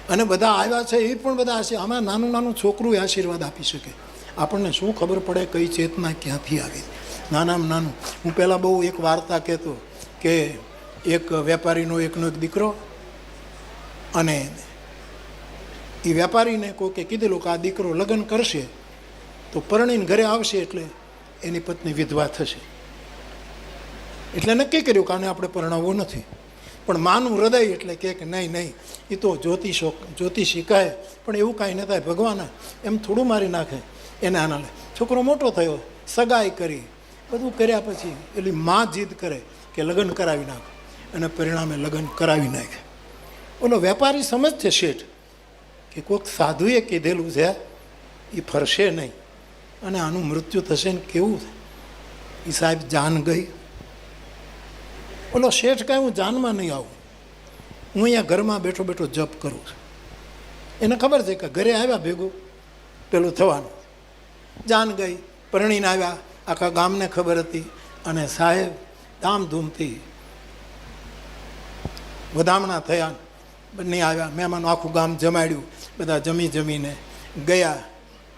અને બધા આવ્યા છે એ પણ બધા આમાં નાનું નાનું છોકરું આશીર્વાદ આપી શકે. આપણને શું ખબર પડે કઈ ચેતના ક્યાંથી આવી. નાનામાં નાનું. હું પહેલાં બહુ એક વાર્તા કહેતો કે એક વેપારીનો એકનો એક દીકરો, અને એ વેપારીને કોઈકે કીધેલું કે આ દીકરો લગ્ન કરશે તો પરણીને ઘરે આવશે એટલે એની પત્ની વિધવા થશે. એટલે નક્કી કર્યું કે આને આપણે પરણાવવો નથી. પણ માનું હૃદય એટલે કે નહીં નહીં, એ તો જ્યોતિષી કહે, પણ એવું કાંઈ ન થાય, ભગવાન એમ થોડું મારી નાખે એને. આના લે છોકરો મોટો થયો, સગાઈ કરી, બધું કર્યા પછી એલી માં જીદ કરે કે લગ્ન કરાવી નાખે, અને પરિણામે લગ્ન કરાવી નાખે. ઓલો વેપારી સમજશે શેઠ કે કોઈક સાધુએ કીધેલું છે એ ફરશે નહીં અને આનું મૃત્યુ થશે ને કેવું થાય. એ સાહેબ જાન ગઈ. ઓલો શેઠ કાંઈ હું જાનમાં નહીં આવું, હું અહીંયા ઘરમાં બેઠો બેઠો જપ કરું છું. એને ખબર છે કે ઘરે આવ્યા ભેગું પેલું થવાનું. જાન ગઈ, પરણીને આવ્યા, આખા ગામને ખબર હતી, અને સાહેબ ધામધૂમથી વધામણા થયા, બંને આવ્યા, મહેમાનો આખું ગામ જમાડ્યું, બધા જમીને ગયા.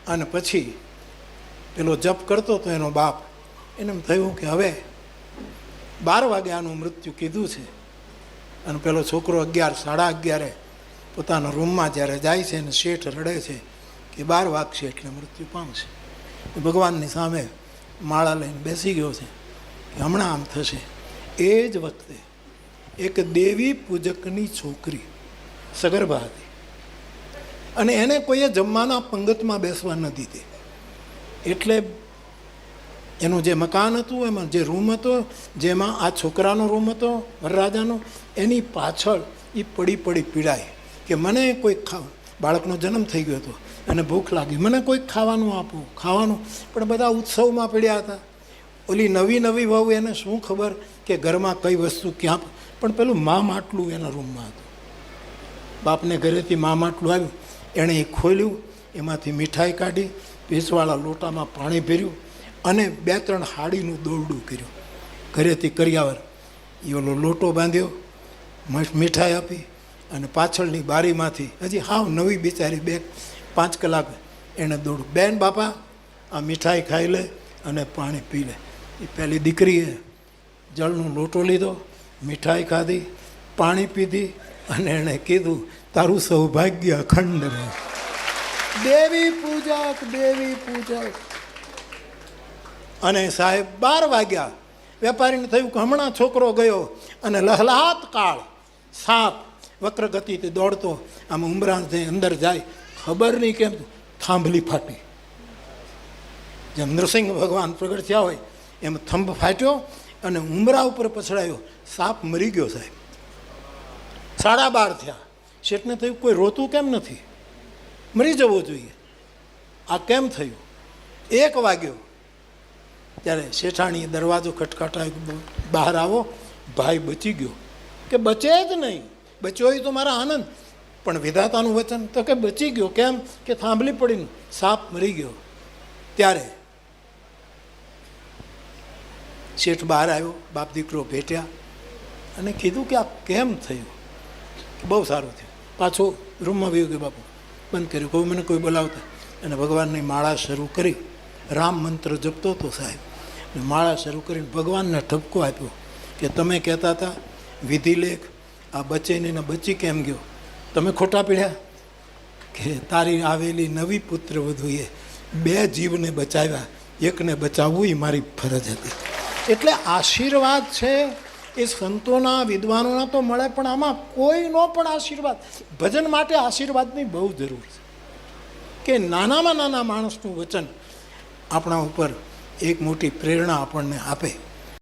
અને પછી પેલો જપ કરતો તો એનો બાપ, એને એમ થયું કે હવે 12 વાગે આનું મૃત્યુ કીધું છે. અને પેલો છોકરો 11-11:30 પોતાના રૂમમાં જ્યારે જાય છે અને શેઠ રડે છે કે 12 વાગશે એટલે મૃત્યુ પામશે. ભગવાનની સામે માળા લઈને બેસી ગયો છે કે હમણાં આમ થશે. એ જ વખતે એક દેવી પૂજકની છોકરી સગર્ભા હતી, અને એને કોઈએ જમવાના પંગતમાં બેસવા ન દીધી. એટલે એનું જે મકાન હતું, એમાં જે રૂમ હતો, જેમાં આ છોકરાનો રૂમ હતો વરરાજાનો, એની પાછળ એ પડી પીડાય કે મને કોઈ બાળકનો જન્મ થઈ ગયો હતો અને ભૂખ લાગી, મને કોઈક ખાવાનું આપો, ખાવાનું. પણ બધા ઉત્સવમાં પડ્યા હતા. ઓલી નવી વહુ, એને શું ખબર કે ઘરમાં કઈ વસ્તુ ક્યાં. પણ પેલું મા માટલું એના રૂમમાં હતું. બાપને ઘરેથી મા માટલું આવ્યું, એણે એ ખોલ્યું, એમાંથી મીઠાઈ કાઢી, પીસવાળા લોટામાં પાણી ભર્યું, અને 2-3 હાડીનું દોરડું કર્યું ઘરેથી કરિયાવર. એ ઓલો લોટો બાંધ્યો, મીઠાઈ આપી, અને પાછળની બારીમાંથી હજી હાવ નવી બિચારી 2-5 કલાક એણે દોડું, બેન બાપા આ મીઠાઈ ખાઈ લે અને પાણી પી લે. એ પહેલી દીકરીએ જળનો લોટો લીધો, મીઠાઈ ખાધી, પાણી પીધી, અને એણે કીધું તારું સૌભાગ્ય અખંડ રહે. દેવી પૂજક. અને સાહેબ 12 વાગ્યા. વેપારીને થયું કે હમણાં છોકરો ગયો, અને લહલાત કાળ સાપ વક્ર ગતિથી દોડતો આમ ઉમરાને અંદર જાય, ખબર નહીં કેમ થાંભલી ફાટી. જેમ નૃસિંહ ભગવાન પ્રગટ થયા હોય એમ થંભ ફાટ્યો અને ઉમરા ઉપર પછડાયો. સાપ મરી ગયો સાહેબ. 12:30 થયા. શેઠને થયું કોઈ રોતું કેમ નથી, મરી જવો જોઈએ, આ કેમ થયું? 1 વાગ્યો. ત્યારે શેઠાણીએ દરવાજો ખટખટાવ્યો, બહાર આવો, ભાઈ બચી ગયો. કે બચે જ નહીં, બચ્યો હોય તો મારા આનંદ, પણ વિધાતાનું વચન તો કે બચી ગયો. કેમ? કે થાંભલી પડીને સાપ મરી ગયો. ત્યારે શેઠ બહાર આવ્યો, બાપ દીકરો ભેટ્યા, અને કીધું કે આ કેમ થયું? બહુ સારું થયું. પાછો રૂમમાં વયું ગયો, બાપુ બંધ કર્યું, કોઈ મને કોઈ બોલાવતા, અને ભગવાનની માળા શરૂ કરી. રામ મંત્ર જપતો હતો સાહેબ, માળા શરૂ કરીને ભગવાનને ઠપકો આપ્યો કે તમે કહેતા હતા વિધિલેખ આ બચે ને બચી કેમ ગયો? તમે ખોટા પીડ્યા કે તારી આવેલી નવી પુત્ર વધુએ 2 જીવને બચાવ્યા, એકને બચાવવું એ મારી ફરજ હતી. એટલે આશીર્વાદ છે એ સંતોના વિદ્વાનોના તો મળે, પણ આમાં કોઈનો પણ આશીર્વાદ, ભજન માટે આશીર્વાદની બહુ જરૂર છે. કે નાનામાં નાના માણસનું વચન આપણા ઉપર એક મોટી પ્રેરણા આપણને આપે.